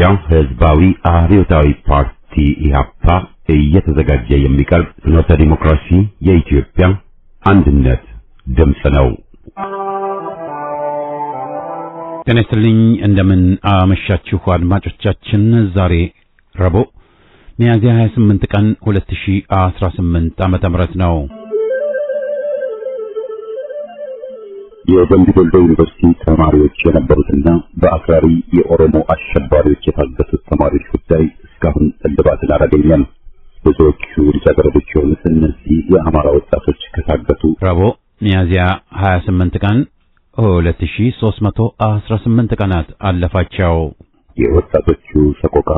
የኢትዮጵያ ሕዝባዊ አብዮታዊ ፓርቲ ኢህአፓ እየተዘጋጀ የሚቀርብ ፍኖተ ዲሞክራሲ የኢትዮጵያ አንድነት ድምፅ ነው። ከነስልኝ እንደምን አመሻችሁ አድማጮቻችን። ዛሬ ረቡዕ ሚያዝያ 28 ቀን 2018 ዓመተ ምህረት ነው። የደምቢ ዶሎ ዩኒቨርሲቲ ተማሪዎች የነበሩትና በአክራሪ የኦሮሞ አሸባሪዎች የታገቱት ተማሪዎች ጉዳይ እስካሁን እልባትን አላገኘም። ብዙዎቹ ልጃገረዶች የሆኑት እነዚህ የአማራ ወጣቶች ከታገቱ ረቡዕ ሚያዝያ 28 ቀን 2318 ቀናት አለፋቸው። የወጣቶቹ ሰቆቃ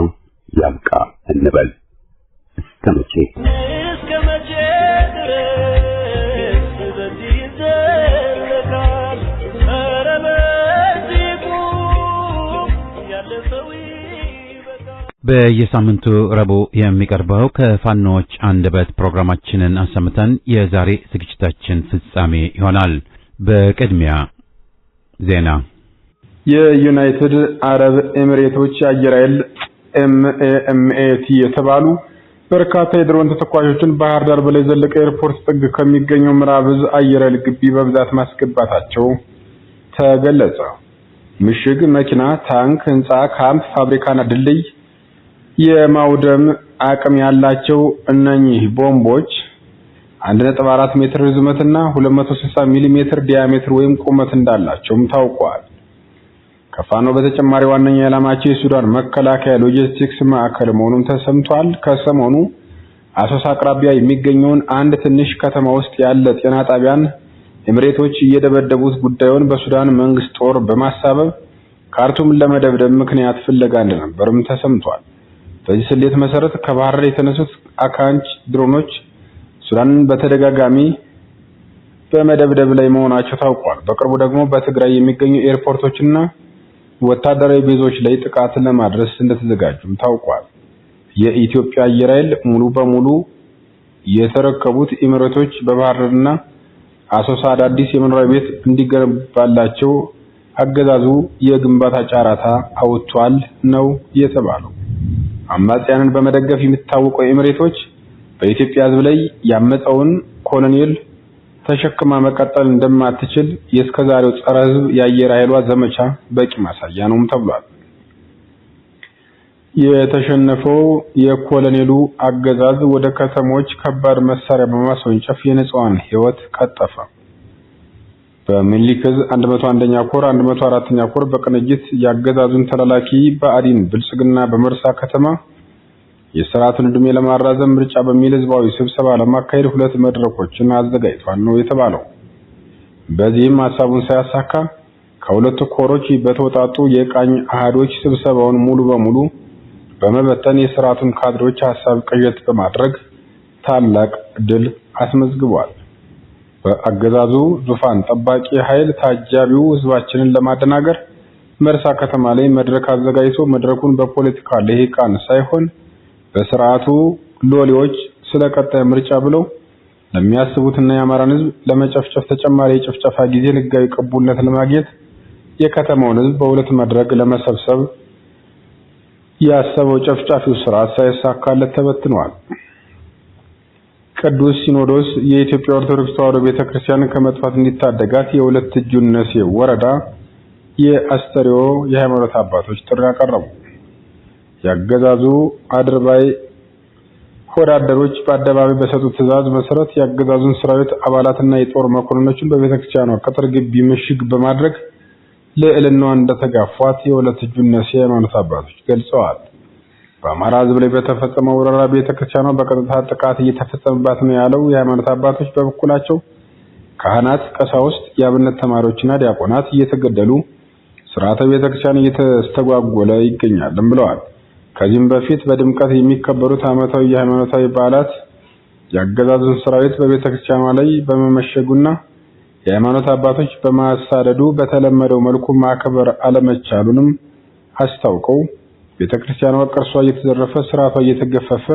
ያብቃ እንበል። እስከ መቼ በየሳምንቱ ረቡዕ የሚቀርበው ከፋኖች አንደበት ፕሮግራማችንን አሰምተን የዛሬ ዝግጅታችን ፍጻሜ ይሆናል። በቅድሚያ ዜና። የዩናይትድ አረብ ኤሚሬቶች አየር ኃይል ኤምኤቲ የተባሉ በርካታ የድሮን ተተኳሾችን ባህር ዳር በላይ ዘለቀ ኤርፖርት ጥግ ከሚገኘው ምዕራብ ዕዝ አየር ኃይል ግቢ በብዛት ማስገባታቸው ተገለጸ። ምሽግ፣ መኪና፣ ታንክ፣ ህንጻ፣ ካምፕ፣ ፋብሪካና ድልድይ የማውደም አቅም ያላቸው እነኚህ ቦምቦች 1.4 ሜትር ርዝመትና 260 ሚሊ ሜትር ዲያሜትር ወይም ቁመት እንዳላቸውም ታውቋል። ከፋኖ በተጨማሪ ዋነኛ ዓላማቸው የሱዳን መከላከያ ሎጂስቲክስ ማዕከል መሆኑን ተሰምቷል። ከሰሞኑ አሶሳ አቅራቢያ የሚገኘውን አንድ ትንሽ ከተማ ውስጥ ያለ ጤና ጣቢያን ኤሚሬቶች እየደበደቡት ጉዳዩን በሱዳን መንግስት ጦር በማሳበብ ካርቱምን ለመደብደብ ምክንያት ፍለጋ እንደነበርም ተሰምቷል። በዚህ ስሌት መሰረት ከባህር የተነሱት አካንች ድሮኖች ሱዳንን በተደጋጋሚ በመደብደብ ላይ መሆናቸው ታውቋል። በቅርቡ ደግሞ በትግራይ የሚገኙ ኤርፖርቶችና ወታደራዊ ቤዞች ላይ ጥቃት ለማድረስ እንደተዘጋጁም ታውቋል። የኢትዮጵያ አየር ኃይል ሙሉ በሙሉ የተረከቡት ኤሚሬቶች በባህር ዳርና አሶሳ አዳዲስ የመኖሪያ ቤት እንዲገነባላቸው አገዛዙ የግንባታ ጫራታ አውጥቷል ነው የተባለው። አማጽያንን በመደገፍ የሚታወቀው ኤሚሬቶች በኢትዮጵያ ሕዝብ ላይ ያመፀውን ኮሎኔል ተሸክማ መቀጠል እንደማትችል የእስከዛሬው ጸረ ሕዝብ የአየር ኃይሏ ዘመቻ በቂ ማሳያ ነውም ተብሏል። የተሸነፈው የኮሎኔሉ አገዛዝ ወደ ከተሞች ከባድ መሳሪያ በማስወንጨፍ የንጹሃን ሕይወት ቀጠፈ። በሚኒሊክ ዕዝ 101ኛ ኮር 104ኛ ኮር በቅንጅት ያገዛዙን ተላላኪ በአዲን ብልጽግና በመርሳ ከተማ የሥርዓቱን ዕድሜ ለማራዘም ምርጫ በሚል ህዝባዊ ስብሰባ ለማካሄድ 2 መድረኮችን አዘጋጅቷል ነው የተባለው። በዚህም ሐሳቡን ሳያሳካ ከሁለቱ ኮሮች በተወጣጡ የቃኝ አሃዶች ስብሰባውን ሙሉ በሙሉ በመበተን የሥርዓቱን ካድሮች ሐሳብ ቅዠት በማድረግ ታላቅ ድል አስመዝግቧል። በአገዛዙ ዙፋን ጠባቂ ኃይል ታጃቢው ህዝባችንን ለማደናገር መርሳ ከተማ ላይ መድረክ አዘጋጅቶ መድረኩን በፖለቲካ ልሂቃን ሳይሆን በሥርዓቱ ሎሌዎች ስለቀጣይ ምርጫ ብለው ለሚያስቡትና የአማራን ህዝብ ለመጨፍጨፍ ተጨማሪ የጭፍጨፋ ጊዜ ህጋዊ ቅቡልነት ለማግኘት የከተማውን ህዝብ በሁለት መድረክ ለመሰብሰብ ያሰበው ጨፍጫፊው ሥርዓት ሳይሳካለት ተበትኗል። ቅዱስ ሲኖዶስ የኢትዮጵያ ኦርቶዶክስ ተዋሕዶ ቤተክርስቲያን ከመጥፋት እንዲታደጋት የሁለት እጁን ነሴ ወረዳ የአስተሪዮ የሃይማኖት አባቶች ጥሪ አቀረቡ። ያገዛዙ አድርባይ ወዳደሮች በአደባባይ በሰጡት ትዕዛዝ መሰረት ያገዛዙን ሰራዊት አባላትና የጦር መኮንኖችን በቤተክርስቲያኗ ቅጥር ግቢ ምሽግ በማድረግ ልዕልናዋን እንደተጋፏት የሁለት እጁን ነሴ የሃይማኖት አባቶች ገልጸዋል። በአማራ ህዝብ ላይ በተፈጸመው ወረራ ቤተክርስቲያኗ በቀጥታ ጥቃት እየተፈጸመባት ነው ያለው የሃይማኖት አባቶች በበኩላቸው ካህናት፣ ቀሳውስት፣ የአብነት ተማሪዎችና ዲያቆናት እየተገደሉ ሥርዓተ ቤተክርስቲያን እየተስተጓጎለ ይገኛልም ብለዋል። ከዚህም በፊት በድምቀት የሚከበሩት ዓመታዊ የሃይማኖታዊ በዓላት ያገዛዙን ሰራዊት በቤተክርስቲያኗ ላይ በመመሸጉና የሃይማኖት አባቶች በማሳደዱ በተለመደው መልኩ ማክበር አለመቻሉንም አስታውቀው ቤተክርስቲያኗ ቅርሷ እየተዘረፈ ሥርዓቷ እየተገፈፈ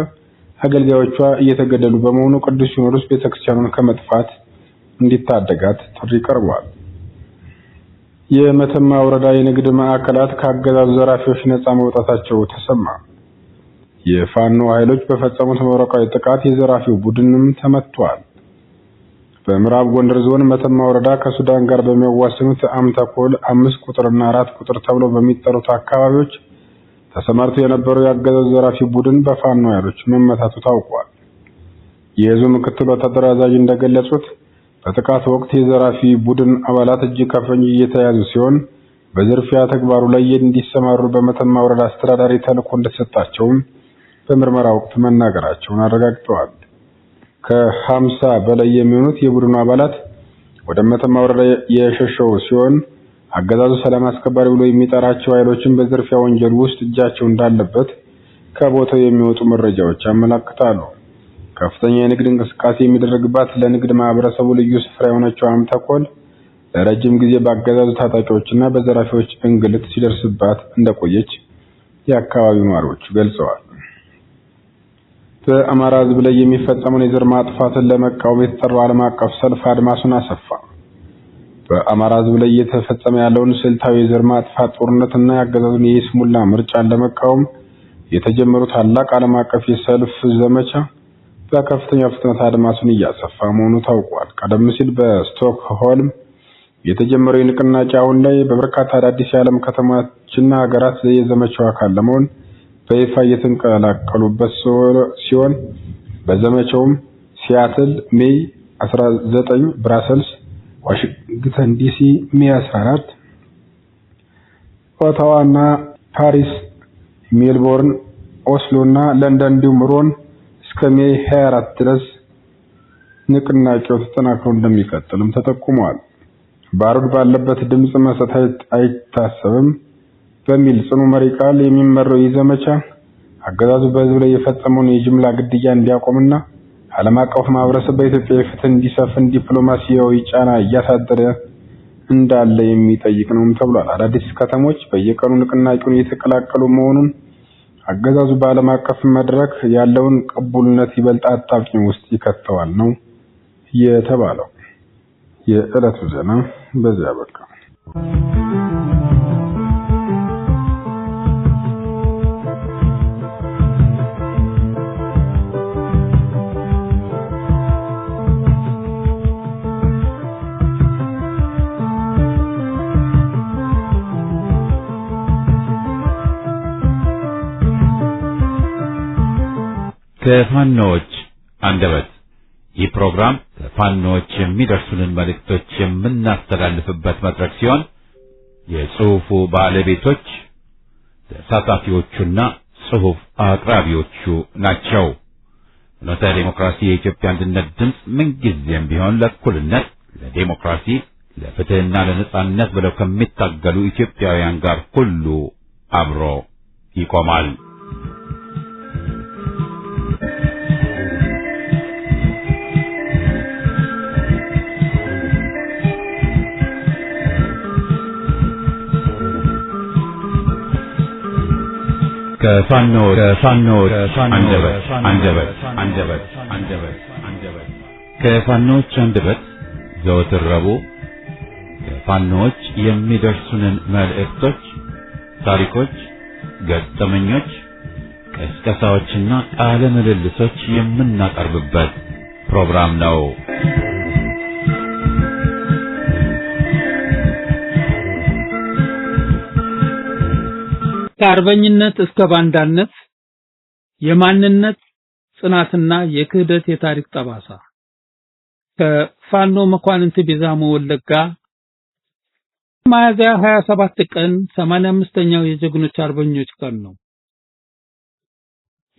አገልጋዮቿ እየተገደሉ በመሆኑ ቅዱስ ሲኖዶስ ቤተክርስቲያኑን ከመጥፋት እንዲታደጋት ጥሪ ቀርቧል። የመተማ ወረዳ የንግድ ማዕከላት ከአገዛዙ ዘራፊዎች ነፃ መውጣታቸው ተሰማ። የፋኖ ኃይሎች በፈጸሙት መብረቃዊ ጥቃት የዘራፊው ቡድንም ተመቷል። በምዕራብ ጎንደር ዞን መተማ ወረዳ ከሱዳን ጋር በሚያዋስኑት አምተኮል 5 ቁጥርና 4 ቁጥር ተብለው በሚጠሩት አካባቢዎች ተሰማርተው የነበረው የአገዛዙ ዘራፊ ቡድን በፋኖ ኃይሎች መመታቱ ታውቋል። የዞኑ ምክትል ወታደራዊ አዛዥ እንደገለጹት በጥቃቱ ወቅት የዘራፊ ቡድን አባላት እጅ ከፍንጅ እየተያዙ ሲሆን በዝርፊያ ተግባሩ ላይ እንዲሰማሩ በመተማ ወረዳ አስተዳዳሪ ተልዕኮ እንደተሰጣቸው በምርመራ ወቅት መናገራቸውን አረጋግጠዋል። ከ50 በላይ የሚሆኑት የቡድኑ አባላት ወደ መተማ ወረዳ የሸሸው ሲሆን አገዛዙ ሰላም አስከባሪ ብሎ የሚጠራቸው ኃይሎችን በዝርፊያ ወንጀል ውስጥ እጃቸው እንዳለበት ከቦታው የሚወጡ መረጃዎች ያመለክታሉ። ከፍተኛ የንግድ እንቅስቃሴ የሚደረግባት ለንግድ ማህበረሰቡ ልዩ ስፍራ የሆነችው አምተኮል ለረጅም ጊዜ በአገዛዙ ታጣቂዎችና በዘራፊዎች እንግልት ሲደርስባት እንደቆየች የአካባቢው ነዋሪዎች ገልጸዋል። በአማራ ሕዝብ ላይ የሚፈጸመውን የዘር ማጥፋትን ለመቃወም የተጠራው ዓለም አቀፍ ሰልፍ አድማሱን አሰፋ። በአማራ ሕዝብ ላይ እየተፈጸመ ያለውን ስልታዊ የዘር ማጥፋት ጦርነትና የአገዛዙን የይስሙላ ምርጫን ለመቃወም የተጀመረው ታላቅ ዓለም አቀፍ የሰልፍ ዘመቻ በከፍተኛ ፍጥነት አድማሱን እያሰፋ መሆኑ ታውቋል። ቀደም ሲል በስቶክሆልም የተጀመረው የንቅናቄ አሁን ላይ በበርካታ አዳዲስ የዓለም ከተሞችና ሀገራት የዘመቻው አካል ለመሆን በይፋ እየተንቀላቀሉበት ሲሆን በዘመቻውም ሲያትል ሜይ 19፣ ብራሰልስ፣ ዋሽንግተን ዲሲ ሜይ 14፣ ኦታዋና ፓሪስ፣ ሜልቦርን፣ ኦስሎና ለንደን እንዲሁም ሮም እስከ ሜይ 24 ድረስ ንቅናቄው ተጠናክሮ እንደሚቀጥልም ተጠቁሟል። ባሩድ ባለበት ድምጽ መስጠት አይታሰብም በሚል ጽኑ መሪ ቃል የሚመራው ዘመቻ አገዛዙ በሕዝብ ላይ የፈጸመውን የጅምላ ግድያ እንዲያቆምና ዓለም አቀፍ ማህበረሰብ በኢትዮጵያ ፍትህ እንዲሰፍን ዲፕሎማሲያዊ ጫና እያሳደረ እንዳለ የሚጠይቅ ነው ተብሏል። አዳዲስ ከተሞች በየቀኑ ንቅናቄውን እየተቀላቀሉ መሆኑን አገዛዙ በዓለም አቀፍ መድረክ ያለውን ቅቡልነት ይበልጥ አጣብቂኝ ውስጥ ይከተዋል ነው የተባለው። የዕለቱ ዜና በዚያ በቃ። ከፋኖች አንደበት ይህ ፕሮግራም ከፋኖች የሚደርሱንን መልእክቶች የምናስተላልፍበት መድረክ ሲሆን የጽሑፉ ባለቤቶች ተሳታፊዎቹና ጽሑፍ አቅራቢዎቹ ናቸው። ፍኖተ ዲሞክራሲ የኢትዮጵያ አንድነት ድምፅ ምንጊዜም ቢሆን ለእኩልነት፣ ለዲሞክራሲ፣ ለፍትህና ለነጻነት ብለው ከሚታገሉ ኢትዮጵያውያን ጋር ሁሉ አብሮ ይቆማል። ከፋኖች አንደበት ዘወትር ረቡዕ ከፋኖች የሚደርሱንን መልእክቶች፣ ታሪኮች፣ ገጠመኞች፣ ቅስቀሳዎችና ቃለ ምልልሶች የምናቀርብበት ፕሮግራም ነው። ከአርበኝነት እስከ ባንዳነት የማንነት ጽናትና የክህደት የታሪክ ጠባሳ ከፋኖ መኳንንት ቤዛሞ ወለጋ ሚያዝያ 27 ቀን 85ኛው የጀግኖች አርበኞች ቀን ነው።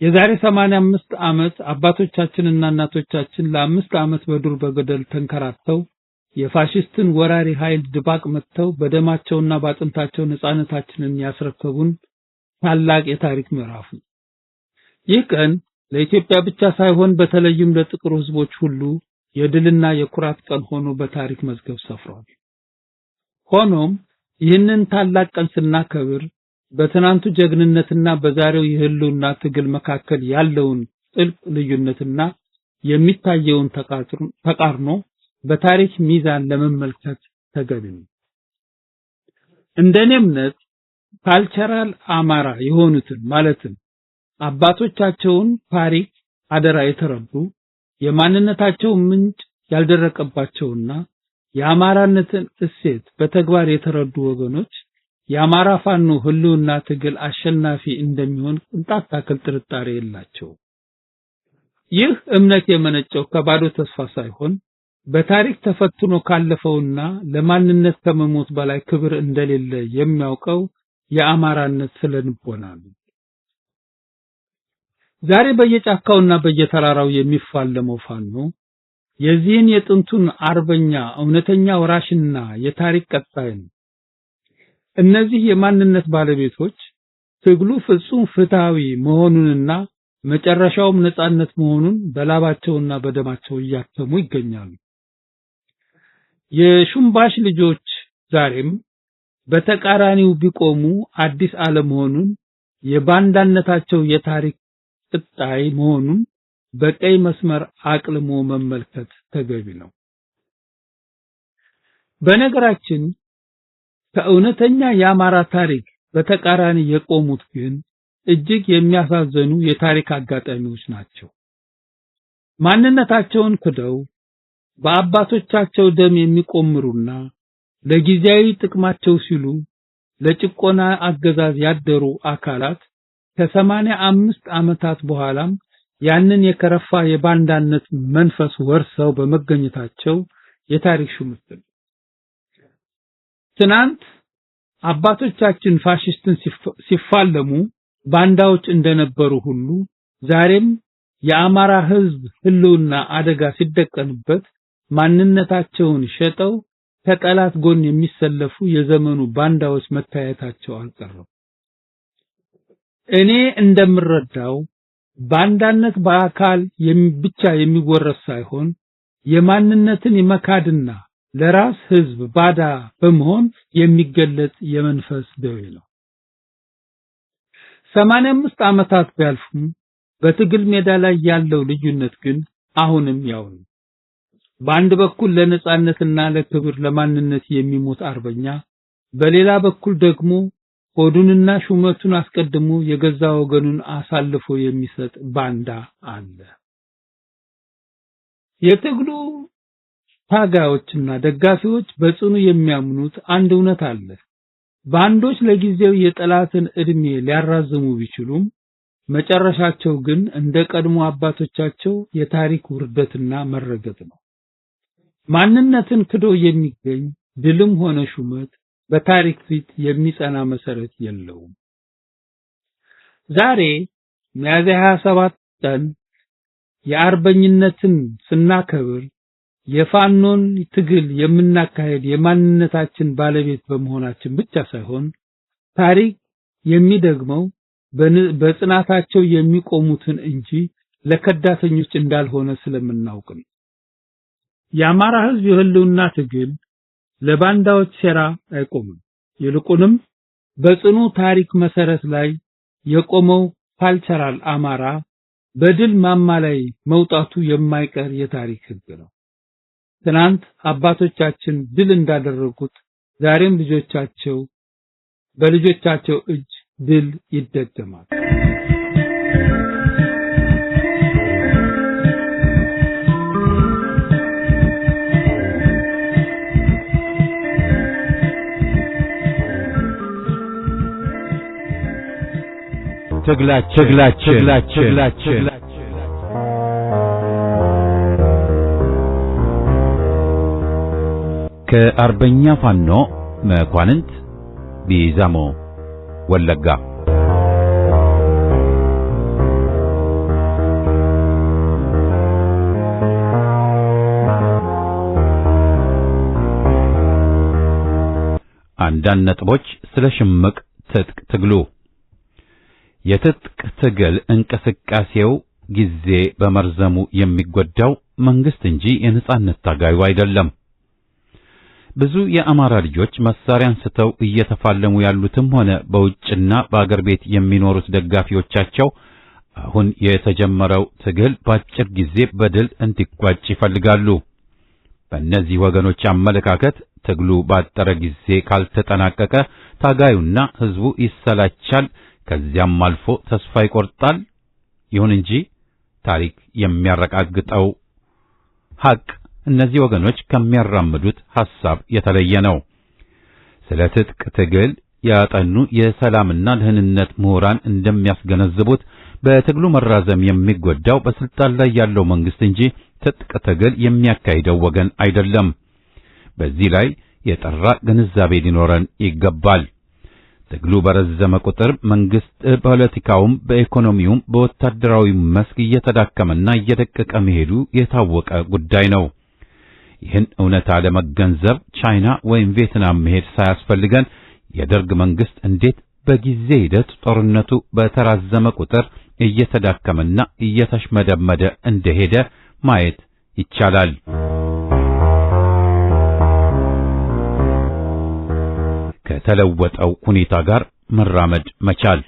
የዛሬ 85 ዓመት አባቶቻችንና እናቶቻችን ለ5 ዓመት በዱር በገደል ተንከራተው የፋሺስትን ወራሪ ኃይል ድባቅ መተው በደማቸውና ባጥንታቸው ነፃነታችንን ያስረከቡን ታላቅ የታሪክ ምዕራፍ ነው። ይህ ቀን ለኢትዮጵያ ብቻ ሳይሆን በተለይም ለጥቁር ሕዝቦች ሁሉ የድልና የኩራት ቀን ሆኖ በታሪክ መዝገብ ሰፍሯል። ሆኖም ይህንን ታላቅ ቀን ስናከብር በትናንቱ ጀግንነትና በዛሬው የህልውና ትግል መካከል ያለውን ጥልቅ ልዩነትና የሚታየውን ተቃርኖ በታሪክ ሚዛን ለመመልከት ተገቢ ነው። እንደኔ እምነት ካልቸራል አማራ የሆኑትን ማለትም አባቶቻቸውን ታሪክ አደራ የተረዱ የማንነታቸው ምንጭ ያልደረቀባቸውና የአማራነትን እሴት በተግባር የተረዱ ወገኖች የአማራ ፋኖ ህልውና ትግል አሸናፊ እንደሚሆን ቅንጣት ታክል ጥርጣሬ የላቸው። ይህ እምነት የመነጨው ከባዶ ተስፋ ሳይሆን በታሪክ ተፈትኖ ካለፈውና ለማንነት ከመሞት በላይ ክብር እንደሌለ የሚያውቀው የአማራነት ስለንቦና ነው። ዛሬ በየጫካውና በየተራራው የሚፋለመው ፋኖ የዚህን የጥንቱን አርበኛ እውነተኛ ወራሽና የታሪክ ቀጣይ ነው። እነዚህ የማንነት ባለቤቶች ትግሉ ፍጹም ፍትሃዊ መሆኑንና መጨረሻውም ነጻነት መሆኑን በላባቸውና በደማቸው እያተሙ ይገኛሉ። የሹምባሽ ልጆች ዛሬም በተቃራኒው ቢቆሙ አዲስ አለመሆኑን የባንዳነታቸው የታሪክ ቅጣይ መሆኑን በቀይ መስመር አቅልሞ መመልከት ተገቢ ነው። በነገራችን ከእውነተኛ የአማራ ታሪክ በተቃራኒ የቆሙት ግን እጅግ የሚያሳዝኑ የታሪክ አጋጣሚዎች ናቸው። ማንነታቸውን ክደው በአባቶቻቸው ደም የሚቆምሩና ለጊዜያዊ ጥቅማቸው ሲሉ ለጭቆና አገዛዝ ያደሩ አካላት ከ85 ዓመታት በኋላም ያንን የከረፋ የባንዳነት መንፈስ ወርሰው በመገኘታቸው የታሪክ ሹመት ነው። ትናንት አባቶቻችን ፋሽስትን ሲፋለሙ ባንዳዎች እንደነበሩ ሁሉ ዛሬም የአማራ ሕዝብ ህልውና አደጋ ሲደቀንበት ማንነታቸውን ሸጠው ከጠላት ጎን የሚሰለፉ የዘመኑ ባንዳዎች መታየታቸው አልቀረም። እኔ እንደምረዳው ባንዳነት በአካል ብቻ የሚወረስ ሳይሆን የማንነትን የመካድና ለራስ ሕዝብ ባዳ በመሆን የሚገለጽ የመንፈስ ደዌ ነው። 85 ዓመታት ቢያልፉም በትግል ሜዳ ላይ ያለው ልዩነት ግን አሁንም ያው ነው። በአንድ በኩል ለነጻነትና ለክብር ለማንነት የሚሞት አርበኛ፣ በሌላ በኩል ደግሞ ሆዱንና ሹመቱን አስቀድሞ የገዛ ወገኑን አሳልፎ የሚሰጥ ባንዳ አለ። የትግሉ ታጋዮችና ደጋፊዎች በጽኑ የሚያምኑት አንድ እውነት አለ። ባንዶች ለጊዜው የጠላትን እድሜ ሊያራዝሙ ቢችሉም መጨረሻቸው ግን እንደ ቀድሞ አባቶቻቸው የታሪክ ውርደትና መረገጥ ነው። ማንነትን ክዶ የሚገኝ ድልም ሆነ ሹመት በታሪክ ፊት የሚጸና መሰረት የለውም። ዛሬ ሚያዝያ 27 ቀን የአርበኝነትን ስናከብር የፋኖን ትግል የምናካሄድ የማንነታችን ባለቤት በመሆናችን ብቻ ሳይሆን ታሪክ የሚደግመው በጽናታቸው የሚቆሙትን እንጂ ለከዳተኞች እንዳልሆነ ስለምናውቅ ነው። የአማራ ሕዝብ የህልውና ትግል ለባንዳዎች ሴራ አይቆምም። ይልቁንም በጽኑ ታሪክ መሰረት ላይ የቆመው ካልቸራል አማራ በድል ማማ ላይ መውጣቱ የማይቀር የታሪክ ህግ ነው። ትናንት አባቶቻችን ድል እንዳደረጉት ዛሬም በልጆቻቸው እጅ ድል ይደገማል። ትግላችን ከአርበኛ ፋኖ መኳንንት ቢዛሞ ወለጋ። አንዳንድ ነጥቦች ስለ ሽምቅ ትጥቅ ትግሉ። የትጥቅ ትግል እንቅስቃሴው ጊዜ በመርዘሙ የሚጎዳው መንግስት እንጂ የነጻነት ታጋዩ አይደለም። ብዙ የአማራ ልጆች መሳሪያ አንስተው እየተፋለሙ ያሉትም ሆነ በውጭና በአገር ቤት የሚኖሩት ደጋፊዎቻቸው አሁን የተጀመረው ትግል በአጭር ጊዜ በድል እንዲቋጭ ይፈልጋሉ። በእነዚህ ወገኖች አመለካከት ትግሉ ባጠረ ጊዜ ካልተጠናቀቀ ታጋዩና ህዝቡ ይሰላቻል፣ ከዚያም አልፎ ተስፋ ይቆርጣል። ይሁን እንጂ ታሪክ የሚያረጋግጠው ሐቅ እነዚህ ወገኖች ከሚያራምዱት ሐሳብ የተለየ ነው። ስለ ትጥቅ ትግል ያጠኑ የሰላምና ደህንነት ምሁራን እንደሚያስገነዝቡት በትግሉ መራዘም የሚጎዳው በስልጣን ላይ ያለው መንግስት እንጂ ትጥቅ ትግል የሚያካሂደው ወገን አይደለም። በዚህ ላይ የጠራ ግንዛቤ ሊኖረን ይገባል። ትግሉ በረዘመ ቁጥር መንግስት በፖለቲካውም በኢኮኖሚውም በወታደራዊ መስክ እየተዳከመና እየደቀቀ መሄዱ የታወቀ ጉዳይ ነው። ይህን እውነታ ለመገንዘብ ቻይና ወይም ቪየትናም መሄድ ሳያስፈልገን የደርግ መንግስት እንዴት በጊዜ ሂደት ጦርነቱ በተራዘመ ቁጥር እየተዳከመና እየተሽመደመደ እንደሄደ ማየት ይቻላል። ከተለወጠው ሁኔታ ጋር መራመድ መቻል።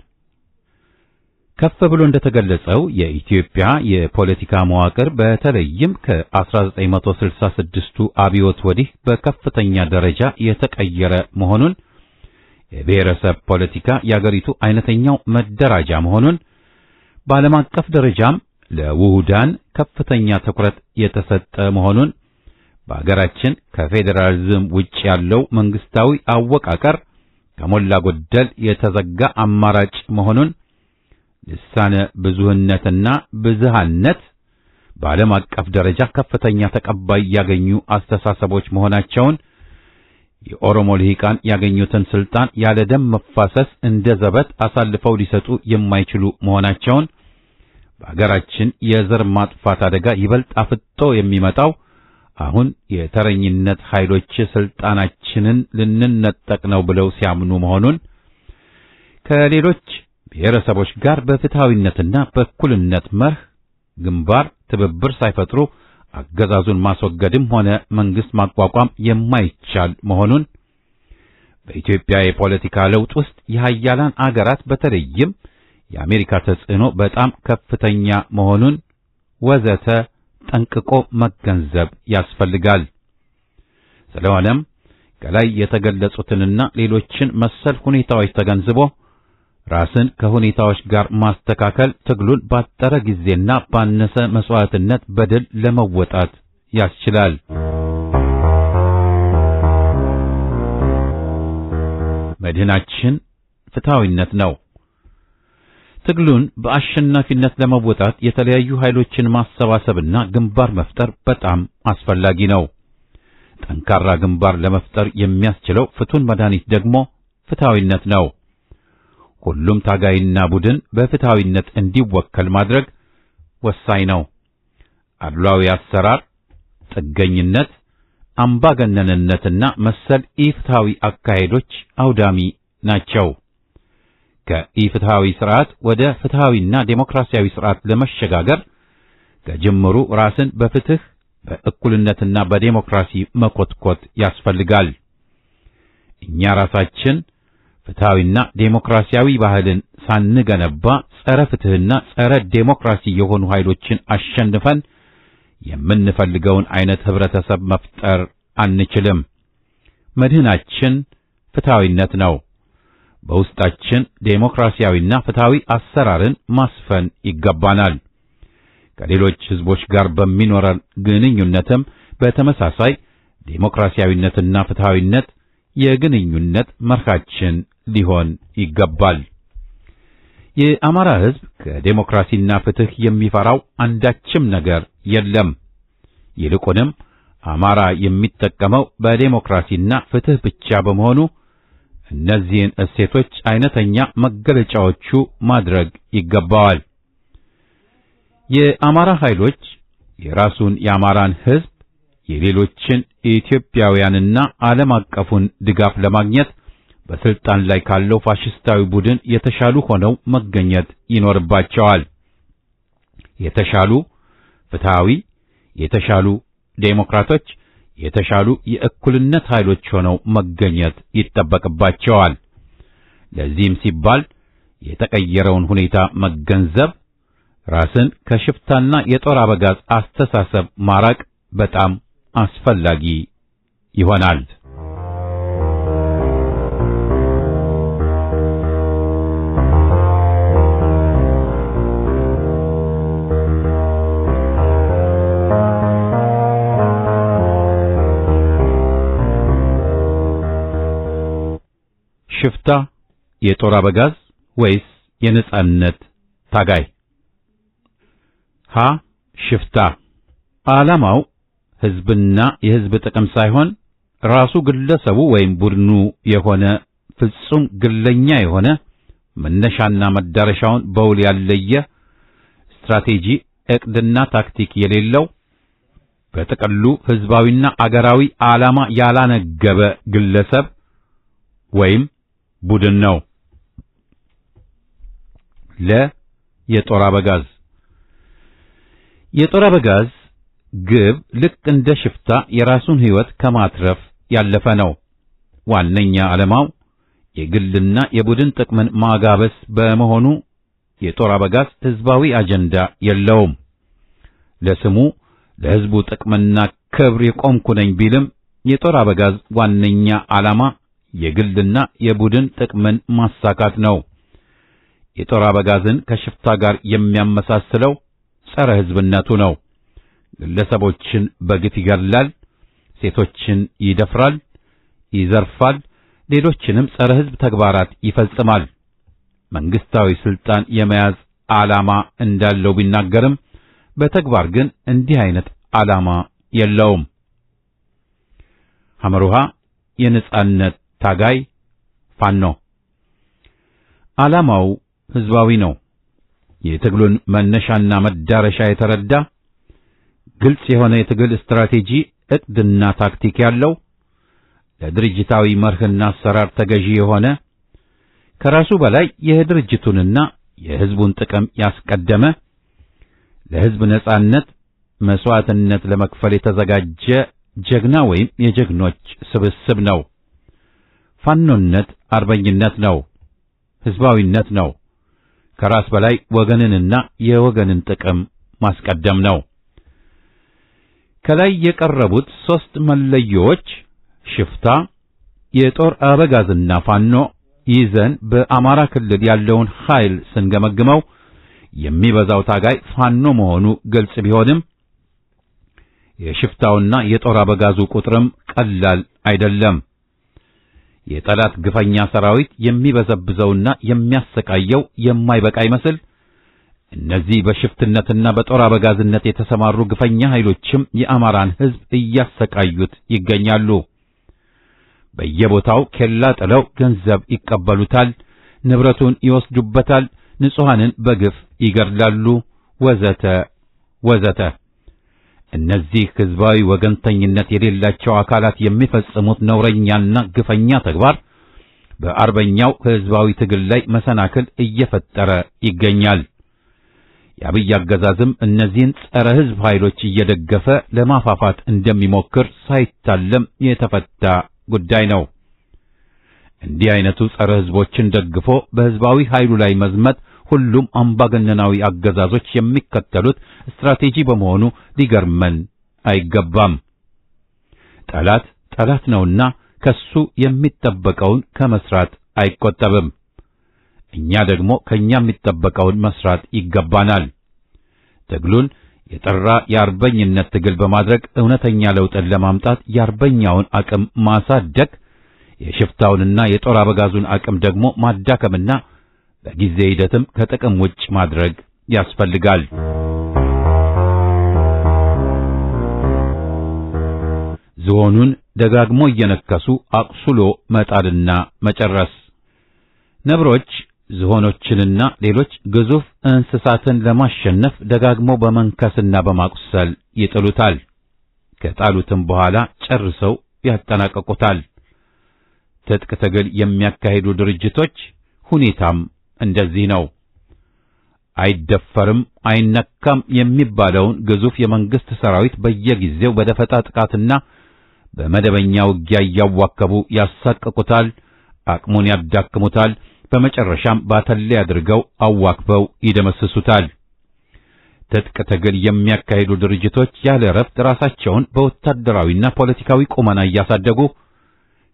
ከፍ ብሎ እንደተገለጸው የኢትዮጵያ የፖለቲካ መዋቅር በተለይም ከ1966ቱ አብዮት ወዲህ በከፍተኛ ደረጃ የተቀየረ መሆኑን፣ የብሔረሰብ ፖለቲካ የአገሪቱ አይነተኛው መደራጃ መሆኑን፣ በዓለም አቀፍ ደረጃም ለውሁዳን ከፍተኛ ትኩረት የተሰጠ መሆኑን፣ በአገራችን ከፌዴራሊዝም ውጭ ያለው መንግስታዊ አወቃቀር ከሞላ ጎደል የተዘጋ አማራጭ መሆኑን፣ ልሳነ ብዙህነትና ብዝሃነት በዓለም አቀፍ ደረጃ ከፍተኛ ተቀባይ ያገኙ አስተሳሰቦች መሆናቸውን፣ የኦሮሞ ልሂቃን ያገኙትን ስልጣን ያለ ደም መፋሰስ እንደ ዘበት አሳልፈው ሊሰጡ የማይችሉ መሆናቸውን፣ በአገራችን የዘር ማጥፋት አደጋ ይበልጥ አፍጦ የሚመጣው አሁን የተረኝነት ኃይሎች ስልጣናችንን ልንነጠቅ ነው ብለው ሲያምኑ መሆኑን፣ ከሌሎች ብሔረሰቦች ጋር በፍትሃዊነትና በእኩልነት መርህ ግንባር ትብብር ሳይፈጥሩ አገዛዙን ማስወገድም ሆነ መንግስት ማቋቋም የማይቻል መሆኑን፣ በኢትዮጵያ የፖለቲካ ለውጥ ውስጥ የሀያላን አገራት በተለይም የአሜሪካ ተጽዕኖ በጣም ከፍተኛ መሆኑን ወዘተ ጠንቅቆ መገንዘብ ያስፈልጋል። ስለሆነም ከላይ የተገለጹትንና ሌሎችን መሰል ሁኔታዎች ተገንዝቦ ራስን ከሁኔታዎች ጋር ማስተካከል ትግሉን ባጠረ ጊዜና ባነሰ መስዋዕትነት በድል ለመወጣት ያስችላል። መድህናችን ፍትሃዊነት ነው። ትግሉን በአሸናፊነት ለመወጣት የተለያዩ ኃይሎችን ማሰባሰብና ግንባር መፍጠር በጣም አስፈላጊ ነው። ጠንካራ ግንባር ለመፍጠር የሚያስችለው ፍቱን መድኃኒት ደግሞ ፍትሃዊነት ነው። ሁሉም ታጋይና ቡድን በፍትሃዊነት እንዲወከል ማድረግ ወሳኝ ነው። አድሏዊ አሰራር፣ ጥገኝነት፣ አምባገነንነትና መሰል ኢፍትሃዊ አካሄዶች አውዳሚ ናቸው። ከኢፍትሃዊ ስርዓት ወደ ፍትሃዊና ዴሞክራሲያዊ ስርዓት ለመሸጋገር ከጅምሩ ራስን በፍትህ በእኩልነትና በዴሞክራሲ መኮትኮት ያስፈልጋል። እኛ ራሳችን ፍትሃዊና ዴሞክራሲያዊ ባህልን ሳንገነባ ጸረ ፍትህና ጸረ ዴሞክራሲ የሆኑ ኃይሎችን አሸንፈን የምንፈልገውን አይነት ህብረተሰብ መፍጠር አንችልም። መድህናችን ፍትሃዊነት ነው። በውስጣችን ዴሞክራሲያዊና ፍትሃዊ አሰራርን ማስፈን ይገባናል። ከሌሎች ህዝቦች ጋር በሚኖረን ግንኙነትም በተመሳሳይ ዴሞክራሲያዊነትና ፍትሃዊነት የግንኙነት መርሃችን ሊሆን ይገባል። የአማራ ህዝብ ከዴሞክራሲና ፍትህ የሚፈራው አንዳችም ነገር የለም። ይልቁንም አማራ የሚጠቀመው በዴሞክራሲና ፍትህ ብቻ በመሆኑ እነዚህን እሴቶች አይነተኛ መገለጫዎቹ ማድረግ ይገባዋል። የአማራ ኃይሎች የራሱን የአማራን ህዝብ የሌሎችን ኢትዮጵያውያንና ዓለም አቀፉን ድጋፍ ለማግኘት በስልጣን ላይ ካለው ፋሽስታዊ ቡድን የተሻሉ ሆነው መገኘት ይኖርባቸዋል። የተሻሉ ፍትሃዊ፣ የተሻሉ ዴሞክራቶች፣ የተሻሉ የእኩልነት ኃይሎች ሆነው መገኘት ይጠበቅባቸዋል። ለዚህም ሲባል የተቀየረውን ሁኔታ መገንዘብ፣ ራስን ከሽፍታና የጦር አበጋዝ አስተሳሰብ ማራቅ በጣም አስፈላጊ ይሆናል። ሽፍታ የጦር አበጋዝ ወይስ የነጻነት ታጋይ? ሀ ሽፍታ ዓላማው ሕዝብና የሕዝብ ጥቅም ሳይሆን ራሱ ግለሰቡ ወይም ቡድኑ የሆነ ፍጹም ግለኛ የሆነ መነሻና መዳረሻውን በውል ያለየ ስትራቴጂ፣ ዕቅድና ታክቲክ የሌለው በጥቅሉ ሕዝባዊና አገራዊ ዓላማ ያላነገበ ግለሰብ ወይም ቡድን ነው። የጦር አበጋዝ የጦር አበጋዝ ግብ ልክ እንደ ሽፍታ የራሱን ሕይወት ከማትረፍ ያለፈ ነው። ዋነኛ ዓላማው የግልና የቡድን ጥቅምን ማጋበስ በመሆኑ የጦር አበጋዝ ሕዝባዊ አጀንዳ የለውም። ለስሙ ለሕዝቡ ጥቅምና ክብር የቆምኩ ነኝ ቢልም የጦር አበጋዝ ዋነኛ ዓላማ የግልና የቡድን ጥቅምን ማሳካት ነው። የጦር አበጋዝን ከሽፍታ ጋር የሚያመሳስለው ጸረ ሕዝብነቱ ነው። ግለሰቦችን በግፍ ይገድላል፣ ሴቶችን ይደፍራል፣ ይዘርፋል፣ ሌሎችንም ጸረ ሕዝብ ተግባራት ይፈጽማል። መንግስታዊ ስልጣን የመያዝ ዓላማ እንዳለው ቢናገርም በተግባር ግን እንዲህ አይነት ዓላማ የለውም። ሐመሩሃ የነጻነት ታጋይ ፋኖ ዓላማው ሕዝባዊ ነው። የትግሉን መነሻና መዳረሻ የተረዳ ግልጽ የሆነ የትግል ስትራቴጂ፣ ዕቅድና ታክቲክ ያለው ለድርጅታዊ መርህና አሰራር ተገዢ የሆነ ከራሱ በላይ የድርጅቱንና የሕዝቡን ጥቅም ያስቀደመ ለሕዝብ ነጻነት መስዋዕትነት ለመክፈል የተዘጋጀ ጀግና ወይም የጀግኖች ስብስብ ነው። ፋኖነት አርበኝነት ነው፣ ሕዝባዊነት ነው። ከራስ በላይ ወገንንና የወገንን ጥቅም ማስቀደም ነው። ከላይ የቀረቡት ሦስት መለዮዎች ሽፍታ፣ የጦር አበጋዝና ፋኖ ይዘን በአማራ ክልል ያለውን ኃይል ስንገመግመው የሚበዛው ታጋይ ፋኖ መሆኑ ግልጽ ቢሆንም የሽፍታውና የጦር አበጋዙ ቁጥርም ቀላል አይደለም። የጠላት ግፈኛ ሰራዊት የሚበዘብዘውና የሚያሰቃየው የማይበቃ ይመስል እነዚህ በሽፍትነትና በጦር አበጋዝነት የተሰማሩ ግፈኛ ኃይሎችም የአማራን ሕዝብ እያሰቃዩት ይገኛሉ። በየቦታው ኬላ ጥለው ገንዘብ ይቀበሉታል፣ ንብረቱን ይወስዱበታል፣ ንጹሐንን በግፍ ይገድላሉ፣ ወዘተ ወዘተ። እነዚህ ሕዝባዊ ወገንተኝነት የሌላቸው አካላት የሚፈጽሙት ነውረኛና ግፈኛ ተግባር በአርበኛው ሕዝባዊ ትግል ላይ መሰናክል እየፈጠረ ይገኛል። የአብይ አገዛዝም እነዚህን ጸረ ሕዝብ ኃይሎች እየደገፈ ለማፋፋት እንደሚሞክር ሳይታለም የተፈታ ጉዳይ ነው። እንዲህ አይነቱ ጸረ ሕዝቦችን ደግፎ በሕዝባዊ ኃይሉ ላይ መዝመት ሁሉም አምባገነናዊ አገዛዞች የሚከተሉት ስትራቴጂ በመሆኑ ሊገርመን አይገባም። ጠላት ጠላት ነውና ከሱ የሚጠበቀውን ከመስራት አይቆጠብም። እኛ ደግሞ ከኛ የሚጠበቀውን መስራት ይገባናል። ትግሉን የጠራ የአርበኝነት ትግል በማድረግ እውነተኛ ለውጥን ለማምጣት የአርበኛውን አቅም ማሳደግ፣ የሽፍታውንና የጦር አበጋዙን አቅም ደግሞ ማዳከምና በጊዜ ሂደትም ከጥቅም ውጭ ማድረግ ያስፈልጋል። ዝሆኑን ደጋግሞ እየነከሱ አቁስሎ መጣልና መጨረስ። ነብሮች ዝሆኖችንና ሌሎች ግዙፍ እንስሳትን ለማሸነፍ ደጋግሞ በመንከስና በማቁሰል ይጥሉታል። ከጣሉትም በኋላ ጨርሰው ያጠናቀቁታል። ትጥቅ ትግል የሚያካሂዱ ድርጅቶች ሁኔታም እንደዚህ ነው። አይደፈርም አይነካም የሚባለውን ግዙፍ የመንግስት ሰራዊት በየጊዜው በደፈጣ ጥቃትና በመደበኛ ውጊያ እያዋከቡ ያሳቅቁታል፣ አቅሙን ያዳክሙታል። በመጨረሻም ባተሌ አድርገው አዋክበው ይደመስሱታል። ትጥቅ ትግል የሚያካሂዱ ድርጅቶች ያለ እረፍት ራሳቸውን በወታደራዊና ፖለቲካዊ ቁመና እያሳደጉ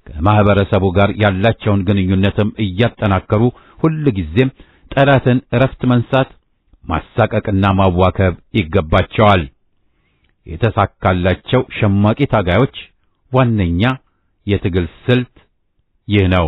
ከማህበረሰቡ ጋር ያላቸውን ግንኙነትም እያጠናከሩ ሁልጊዜም ጠላትን እረፍት መንሳት፣ ማሳቀቅና ማዋከብ ይገባቸዋል። የተሳካላቸው ሸማቂ ታጋዮች ዋነኛ የትግል ስልት ይህ ነው።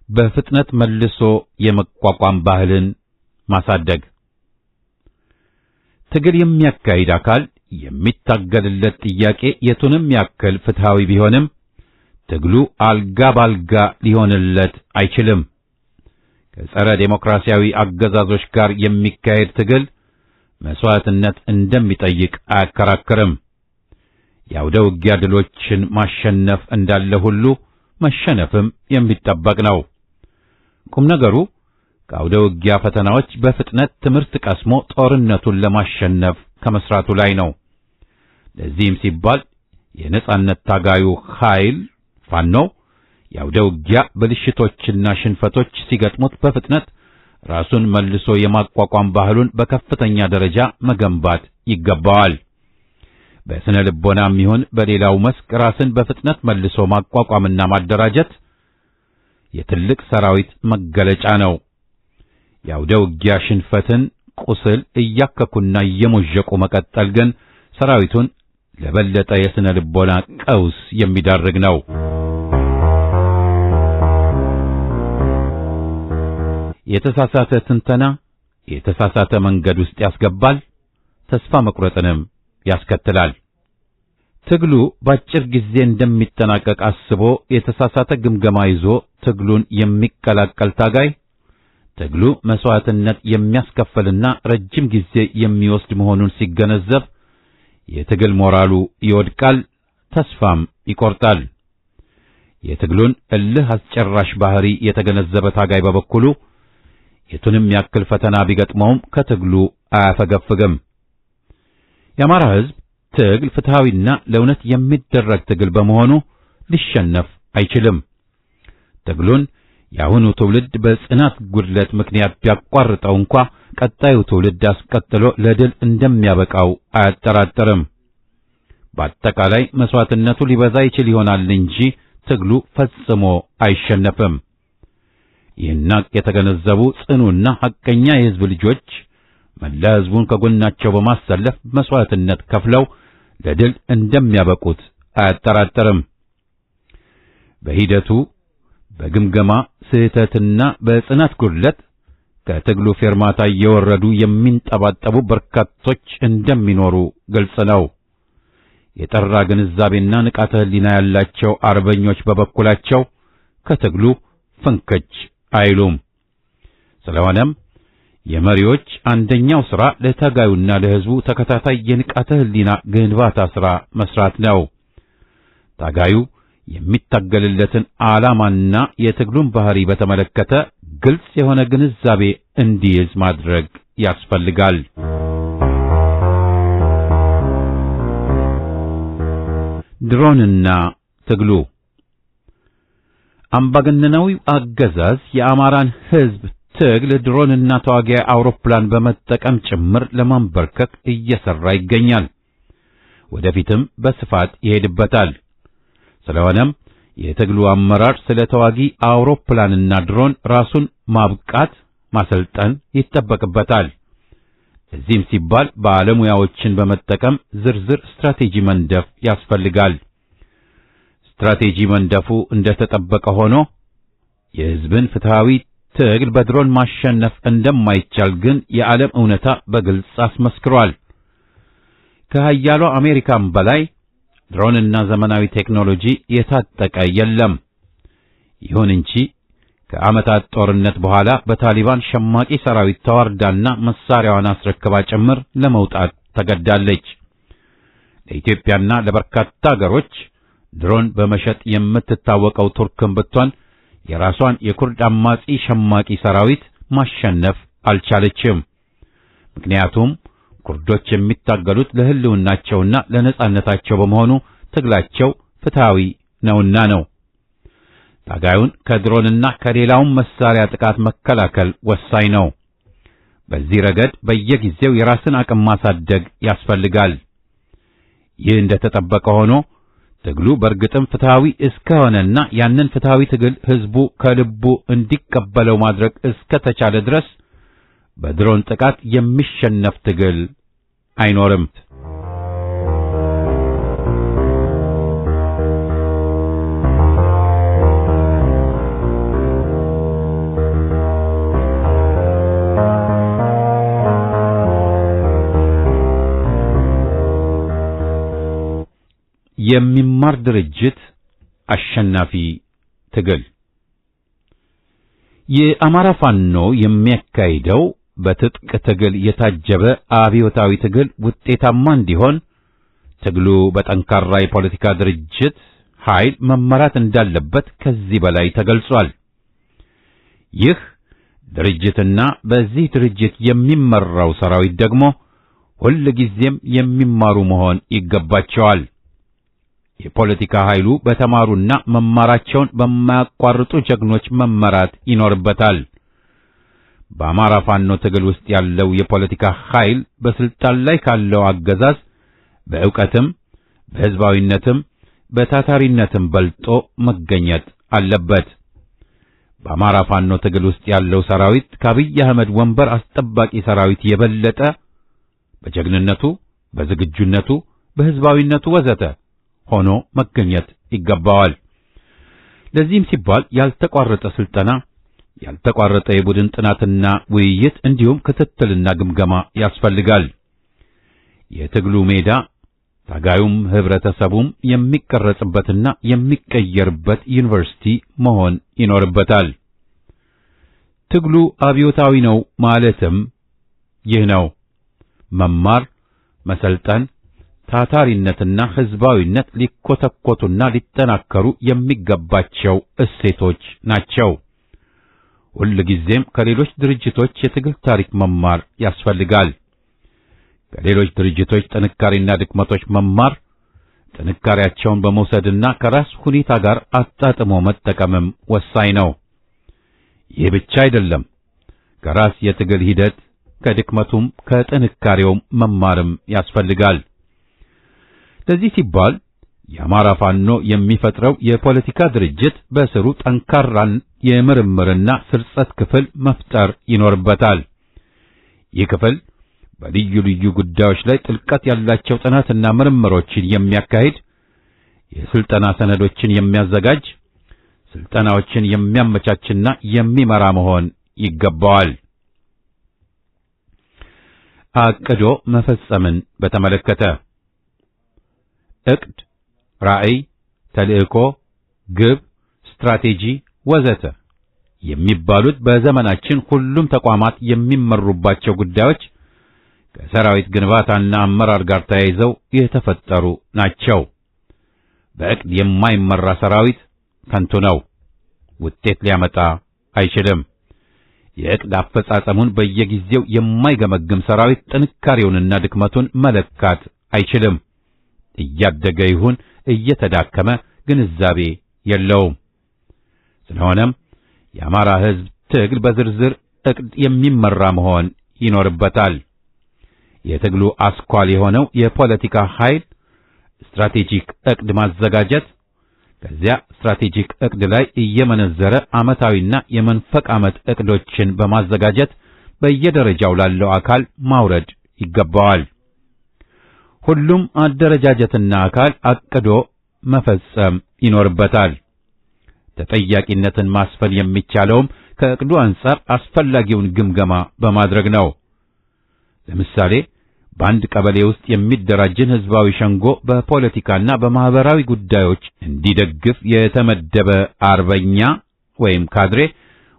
በፍጥነት መልሶ የመቋቋም ባህልን ማሳደግ። ትግል የሚያካሂድ አካል የሚታገልለት ጥያቄ የቱንም ያክል ፍትሃዊ ቢሆንም ትግሉ አልጋ ባልጋ ሊሆንለት አይችልም። ከጸረ ዴሞክራሲያዊ አገዛዞች ጋር የሚካሄድ ትግል መስዋዕትነት እንደሚጠይቅ አያከራክርም። የአውደ ውጊያ ድሎችን ማሸነፍ እንዳለ ሁሉ መሸነፍም የሚጠበቅ ነው። ቁም ነገሩ ከአውደ ውጊያ ፈተናዎች በፍጥነት ትምህርት ቀስሞ ጦርነቱን ለማሸነፍ ከመስራቱ ላይ ነው። ለዚህም ሲባል የነጻነት ታጋዩ ኃይል ፋኖ የአውደ ውጊያ ብልሽቶችና ሽንፈቶች ሲገጥሙት በፍጥነት ራሱን መልሶ የማቋቋም ባህሉን በከፍተኛ ደረጃ መገንባት ይገባዋል። በስነ ልቦናም ይሁን በሌላው መስክ ራስን በፍጥነት መልሶ ማቋቋምና ማደራጀት የትልቅ ሰራዊት መገለጫ ነው። የአውደ ውጊያ ሽንፈትን ቁስል እያከኩና እየሞዠቁ መቀጠል ግን ሰራዊቱን ለበለጠ የስነ ልቦና ቀውስ የሚዳርግ ነው። የተሳሳተ ትንተና የተሳሳተ መንገድ ውስጥ ያስገባል፣ ተስፋ መቁረጥንም ያስከትላል። ትግሉ በአጭር ጊዜ እንደሚጠናቀቅ አስቦ የተሳሳተ ግምገማ ይዞ ትግሉን የሚቀላቀል ታጋይ ትግሉ መስዋዕትነት የሚያስከፍልና ረጅም ጊዜ የሚወስድ መሆኑን ሲገነዘብ የትግል ሞራሉ ይወድቃል፣ ተስፋም ይቆርጣል። የትግሉን እልህ አስጨራሽ ባህሪ የተገነዘበ ታጋይ በበኩሉ የቱንም ያክል ፈተና ቢገጥመውም ከትግሉ አያፈገፍግም። የአማራ ሕዝብ ትግል ፍትሃዊና ለእውነት የሚደረግ ትግል በመሆኑ ሊሸነፍ አይችልም። ትግሉን የአሁኑ ትውልድ በጽናት ጉድለት ምክንያት ቢያቋርጠው እንኳ ቀጣዩ ትውልድ አስቀጥሎ ለድል እንደሚያበቃው አያጠራጥርም። በአጠቃላይ መስዋዕትነቱ ሊበዛ ይችል ይሆናል እንጂ ትግሉ ፈጽሞ አይሸነፍም። ይህን የተገነዘቡ ጽኑና ሐቀኛ የሕዝብ ልጆች መላ ሕዝቡን ከጎናቸው በማሰለፍ መስዋዕትነት ከፍለው ለድል እንደሚያበቁት አያጠራጥርም። በሂደቱ በግምገማ ስህተትና በጽናት ጉድለት ከትግሉ ፌርማታ እየወረዱ የሚንጠባጠቡ በርካቶች እንደሚኖሩ ግልጽ ነው። የጠራ ግንዛቤና ንቃተ ሕሊና ያላቸው አርበኞች በበኩላቸው ከትግሉ ፍንክች አይሉም። ስለሆነም የመሪዎች አንደኛው ሥራ ለታጋዩና ለሕዝቡ ተከታታይ የንቃተ ሕሊና ግንባታ ሥራ መስራት ነው። ታጋዩ የሚታገልለትን ዓላማና የትግሉን ባህሪ በተመለከተ ግልጽ የሆነ ግንዛቤ እንዲይዝ ማድረግ ያስፈልጋል። ድሮንና ትግሉ። አምባገነናዊው አገዛዝ የአማራን ሕዝብ ትግል ድሮንና ተዋጊ አውሮፕላን በመጠቀም ጭምር ለማንበርከክ እየሰራ ይገኛል። ወደፊትም በስፋት ይሄድበታል። ስለሆነም የትግሉ አመራር ስለ ተዋጊ አውሮፕላንና ድሮን ራሱን ማብቃት፣ ማሰልጠን ይጠበቅበታል። እዚህም ሲባል ባለሙያዎችን በመጠቀም ዝርዝር ስትራቴጂ መንደፍ ያስፈልጋል። ስትራቴጂ መንደፉ እንደተጠበቀ ሆኖ የሕዝብን ፍትሃዊ ትግል በድሮን ማሸነፍ እንደማይቻል ግን የዓለም እውነታ በግልጽ አስመስክሯል። ከኃያሏ አሜሪካም በላይ ድሮንና ዘመናዊ ቴክኖሎጂ የታጠቀ የለም። ይሁን እንጂ ከዓመታት ጦርነት በኋላ በታሊባን ሸማቂ ሰራዊት ተዋርዳና መሳሪያዋን አስረክባ ጭምር ለመውጣት ተገዳለች። ለኢትዮጵያና ለበርካታ አገሮች ድሮን በመሸጥ የምትታወቀው ቱርክም ብትሆን የራሷን የኩርድ አማጺ ሸማቂ ሰራዊት ማሸነፍ አልቻለችም። ምክንያቱም ኩርዶች የሚታገሉት ለህልውናቸውና ለነጻነታቸው በመሆኑ ትግላቸው ፍትሃዊ ነውና ነው። ታጋዩን ከድሮንና ከሌላውም መሳሪያ ጥቃት መከላከል ወሳኝ ነው። በዚህ ረገድ በየጊዜው የራስን አቅም ማሳደግ ያስፈልጋል። ይህ እንደተጠበቀ ሆኖ ትግሉ በእርግጥም ፍትሃዊ እስከሆነና ያንን ፍትሃዊ ትግል ህዝቡ ከልቡ እንዲቀበለው ማድረግ እስከተቻለ ድረስ በድሮን ጥቃት የሚሸነፍ ትግል አይኖርም። የሚማር ድርጅት አሸናፊ ትግል። የአማራ ፋኖ የሚያካሂደው በትጥቅ ትግል የታጀበ አብዮታዊ ትግል ውጤታማ እንዲሆን ትግሉ በጠንካራ የፖለቲካ ድርጅት ኃይል መመራት እንዳለበት ከዚህ በላይ ተገልጿል። ይህ ድርጅትና በዚህ ድርጅት የሚመራው ሰራዊት ደግሞ ሁል ጊዜም የሚማሩ መሆን ይገባቸዋል። የፖለቲካ ኃይሉ በተማሩና መማራቸውን በማያቋርጡ ጀግኖች መመራት ይኖርበታል። በአማራ ፋኖ ትግል ውስጥ ያለው የፖለቲካ ኃይል በስልጣን ላይ ካለው አገዛዝ በዕውቀትም በሕዝባዊነትም በታታሪነትም በልጦ መገኘት አለበት። በአማራ ፋኖ ትግል ውስጥ ያለው ሰራዊት ከአብይ አህመድ ወንበር አስጠባቂ ሰራዊት የበለጠ በጀግንነቱ፣ በዝግጁነቱ፣ በሕዝባዊነቱ ወዘተ ሆኖ መገኘት ይገባዋል። ለዚህም ሲባል ያልተቋረጠ ስልጠና፣ ያልተቋረጠ የቡድን ጥናትና ውይይት እንዲሁም ክትትልና ግምገማ ያስፈልጋል። የትግሉ ሜዳ ታጋዩም ህብረተሰቡም የሚቀረጽበትና የሚቀየርበት ዩኒቨርሲቲ መሆን ይኖርበታል። ትግሉ አብዮታዊ ነው ማለትም ይህ ነው። መማር፣ መሰልጠን፣ ታታሪነትና ህዝባዊነት ሊኮተኮቱና ሊጠናከሩ የሚገባቸው እሴቶች ናቸው። ሁል ጊዜም ከሌሎች ድርጅቶች የትግል ታሪክ መማር ያስፈልጋል። ከሌሎች ድርጅቶች ጥንካሬና ድክመቶች መማር፣ ጥንካሬያቸውን በመውሰድና ከራስ ሁኔታ ጋር አጣጥሞ መጠቀምም ወሳኝ ነው። ይህ ብቻ አይደለም። ከራስ የትግል ሂደት ከድክመቱም ከጥንካሬውም መማርም ያስፈልጋል። ለዚህ ሲባል የአማራ ፋኖ የሚፈጥረው የፖለቲካ ድርጅት በስሩ ጠንካራን የምርምርና ስርጸት ክፍል መፍጠር ይኖርበታል። ይህ ክፍል በልዩ ልዩ ጉዳዮች ላይ ጥልቀት ያላቸው ጥናትና ምርምሮችን የሚያካሂድ፣ የስልጠና ሰነዶችን የሚያዘጋጅ፣ ስልጠናዎችን የሚያመቻችና የሚመራ መሆን ይገባዋል። አቅዶ መፈጸምን በተመለከተ ዕቅድ፣ ራዕይ፣ ተልእኮ፣ ግብ፣ ስትራቴጂ ወዘተ የሚባሉት በዘመናችን ሁሉም ተቋማት የሚመሩባቸው ጉዳዮች ከሰራዊት ግንባታና አመራር ጋር ተያይዘው የተፈጠሩ ናቸው። በዕቅድ የማይመራ ሰራዊት ከንቱ ነው፣ ውጤት ሊያመጣ አይችልም። የዕቅድ አፈጻጸሙን በየጊዜው የማይገመግም ሰራዊት ጥንካሬውንና ድክመቱን መለካት አይችልም። እያደገ ይሁን እየተዳከመ ግንዛቤ የለውም። ስለሆነም የአማራ ሕዝብ ትግል በዝርዝር ዕቅድ የሚመራ መሆን ይኖርበታል። የትግሉ አስኳል የሆነው የፖለቲካ ኃይል ስትራቴጂክ ዕቅድ ማዘጋጀት፣ ከዚያ ስትራቴጂክ ዕቅድ ላይ እየመነዘረ ዓመታዊና የመንፈቅ ዓመት ዕቅዶችን በማዘጋጀት በየደረጃው ላለው አካል ማውረድ ይገባዋል። ሁሉም አደረጃጀትና አካል አቅዶ መፈጸም ይኖርበታል። ተጠያቂነትን ማስፈን የሚቻለውም ከዕቅዱ አንጻር አስፈላጊውን ግምገማ በማድረግ ነው። ለምሳሌ በአንድ ቀበሌ ውስጥ የሚደራጅን ህዝባዊ ሸንጎ በፖለቲካና በማህበራዊ ጉዳዮች እንዲደግፍ የተመደበ አርበኛ ወይም ካድሬ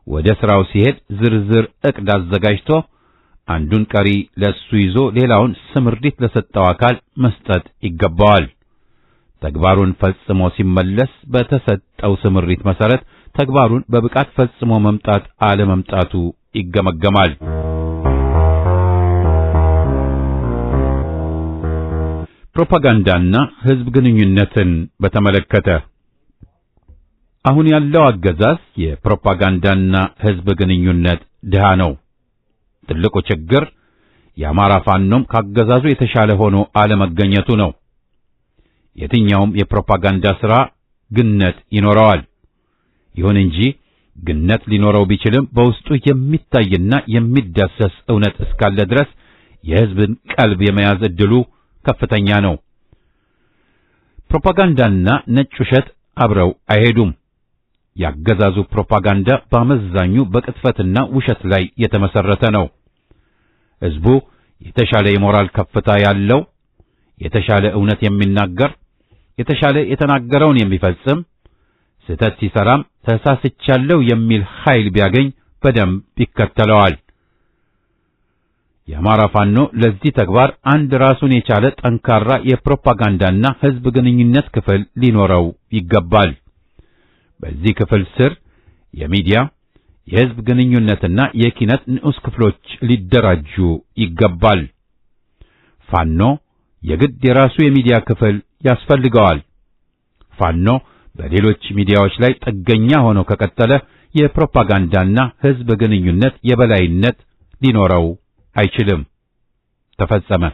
ወደ ስራው ሲሄድ ዝርዝር ዕቅድ አዘጋጅቶ አንዱን ቀሪ ለሱ ይዞ ሌላውን ስምሪት ለሰጠው አካል መስጠት ይገባዋል። ተግባሩን ፈጽሞ ሲመለስ በተሰጠው ስምሪት መሰረት ተግባሩን በብቃት ፈጽሞ መምጣት አለመምጣቱ ይገመገማል። ፕሮፓጋንዳና ሕዝብ ግንኙነትን በተመለከተ አሁን ያለው አገዛዝ የፕሮፓጋንዳና ሕዝብ ግንኙነት ድሃ ነው። ትልቁ ችግር የአማራ ፋኖም ካገዛዙ የተሻለ ሆኖ አለመገኘቱ ነው። የትኛውም የፕሮፓጋንዳ ሥራ ግነት ይኖረዋል። ይሁን እንጂ ግነት ሊኖረው ቢችልም በውስጡ የሚታይና የሚዳሰስ እውነት እስካለ ድረስ የሕዝብን ቀልብ የመያዝ ዕድሉ ከፍተኛ ነው። ፕሮፓጋንዳና ነጭ ውሸት አብረው አይሄዱም። ያገዛዙ ፕሮፓጋንዳ በአመዛኙ በቅጥፈትና ውሸት ላይ የተመሰረተ ነው። ሕዝቡ የተሻለ የሞራል ከፍታ ያለው፣ የተሻለ እውነት የሚናገር፣ የተሻለ የተናገረውን የሚፈጽም፣ ስህተት ሲሰራም ተሳስቻለሁ የሚል ኃይል ቢያገኝ በደንብ ይከተለዋል። የአማራ ፋኖ ለዚህ ተግባር አንድ ራሱን የቻለ ጠንካራ የፕሮፓጋንዳና ሕዝብ ግንኙነት ክፍል ሊኖረው ይገባል። በዚህ ክፍል ስር የሚዲያ፣ የሕዝብ ግንኙነትና የኪነት ንዑስ ክፍሎች ሊደራጁ ይገባል። ፋኖ የግድ የራሱ የሚዲያ ክፍል ያስፈልገዋል። ፋኖ በሌሎች ሚዲያዎች ላይ ጥገኛ ሆኖ ከቀጠለ የፕሮፓጋንዳና ሕዝብ ግንኙነት የበላይነት ሊኖረው አይችልም። ተፈጸመ።